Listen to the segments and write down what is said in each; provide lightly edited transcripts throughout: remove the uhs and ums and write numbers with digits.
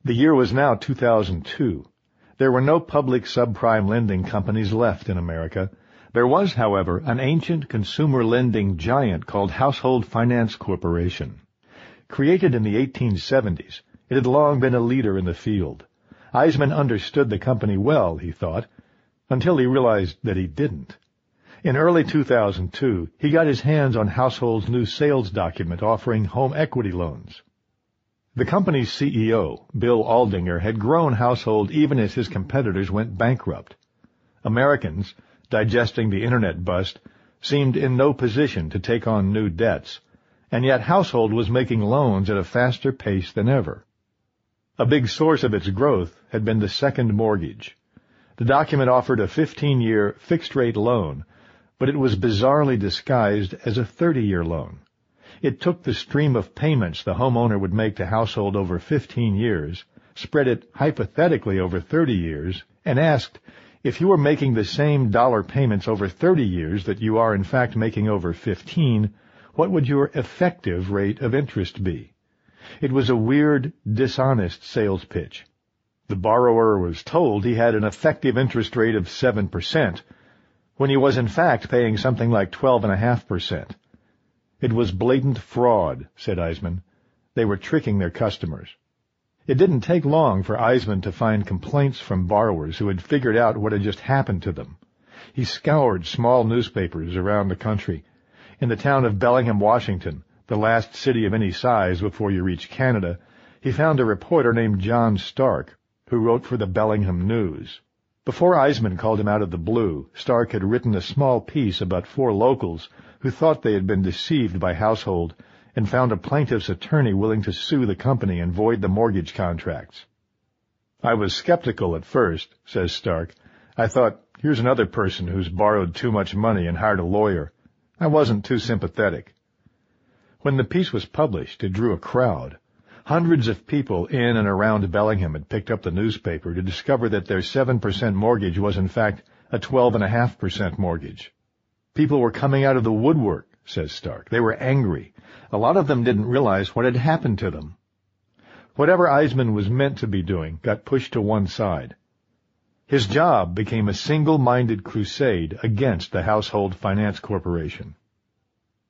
The year was now 2002. There were no public subprime lending companies left in America. There was, however, an ancient consumer lending giant called Household Finance Corporation. Created in the 1870s, it had long been a leader in the field. Eisman understood the company well, he thought, until he realized that he didn't. In early 2002, he got his hands on Household's new sales document offering home equity loans. The company's CEO, Bill Aldinger, had grown Household even as his competitors went bankrupt. Americans, digesting the Internet bust, seemed in no position to take on new debts, and yet Household was making loans at a faster pace than ever. A big source of its growth had been the second mortgage. The document offered a 15-year fixed-rate loan, but it was bizarrely disguised as a 30-year loan. It took the stream of payments the homeowner would make to Household over 15 years, spread it hypothetically over 30 years, and asked, if you were making the same dollar payments over 30 years that you are in fact making over 15, what would your effective rate of interest be? It was a weird, dishonest sales pitch. The borrower was told he had an effective interest rate of 7%, when he was in fact paying something like 12.5%. It was blatant fraud, said Eisman. They were tricking their customers. It didn't take long for Eisman to find complaints from borrowers who had figured out what had just happened to them. He scoured small newspapers around the country. In the town of Bellingham, Washington, the last city of any size before you reach Canada, he found a reporter named John Stark, who wrote for the Bellingham News. Before Eisman called him out of the blue, Stark had written a small piece about 4 locals who thought they had been deceived by Household and found a plaintiff's attorney willing to sue the company and void the mortgage contracts. I was skeptical at first, says Stark. I thought, here's another person who's borrowed too much money and hired a lawyer. I wasn't too sympathetic. When the piece was published, it drew a crowd. Hundreds of people in and around Bellingham had picked up the newspaper to discover that their 7% mortgage was in fact a 12.5% mortgage. People were coming out of the woodwork, says Stark. They were angry. A lot of them didn't realize what had happened to them. Whatever Eisman was meant to be doing got pushed to one side. His job became a single-minded crusade against the Household Finance Corporation.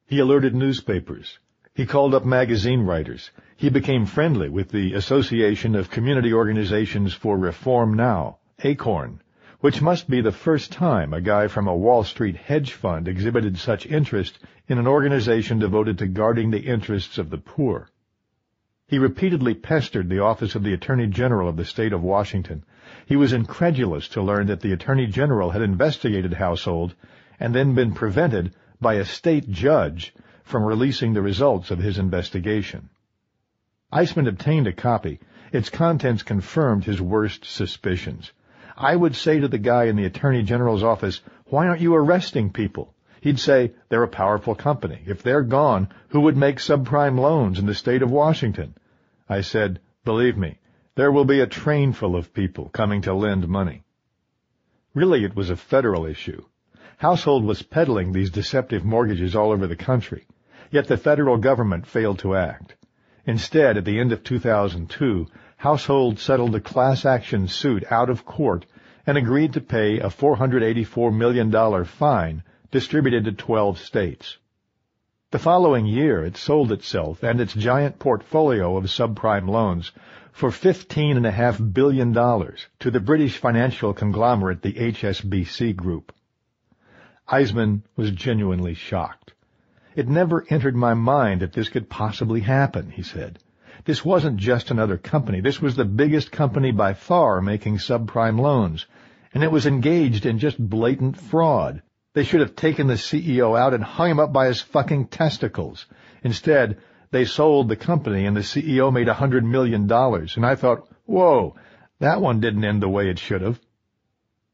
He alerted newspapers. He called up magazine writers. He became friendly with the Association of Community Organizations for Reform Now, ACORN, which must be the first time a guy from a Wall Street hedge fund exhibited such interest in an organization devoted to guarding the interests of the poor. He repeatedly pestered the office of the Attorney General of the state of Washington. He was incredulous to learn that the Attorney General had investigated Household and then been prevented by a state judge from releasing the results of his investigation. Eisman obtained a copy. Its contents confirmed his worst suspicions. I would say to the guy in the Attorney General's office, why aren't you arresting people? He'd say, they're a powerful company. If they're gone, who would make subprime loans in the state of Washington? I said, believe me, there will be a train full of people coming to lend money. Really, it was a federal issue. Household was peddling these deceptive mortgages all over the country, yet the federal government failed to act. Instead, at the end of 2002, Household settled a class-action suit out of court and agreed to pay a $484 million fine distributed to 12 states. The following year, it sold itself and its giant portfolio of subprime loans for $15.5 billion to the British financial conglomerate the HSBC Group. Eisman was genuinely shocked. It never entered my mind that this could possibly happen, he said. This wasn't just another company. This was the biggest company by far making subprime loans, and it was engaged in just blatant fraud. They should have taken the CEO out and hung him up by his fucking testicles. Instead, they sold the company and the CEO made $100 million, and I thought, whoa, that one didn't end the way it should have.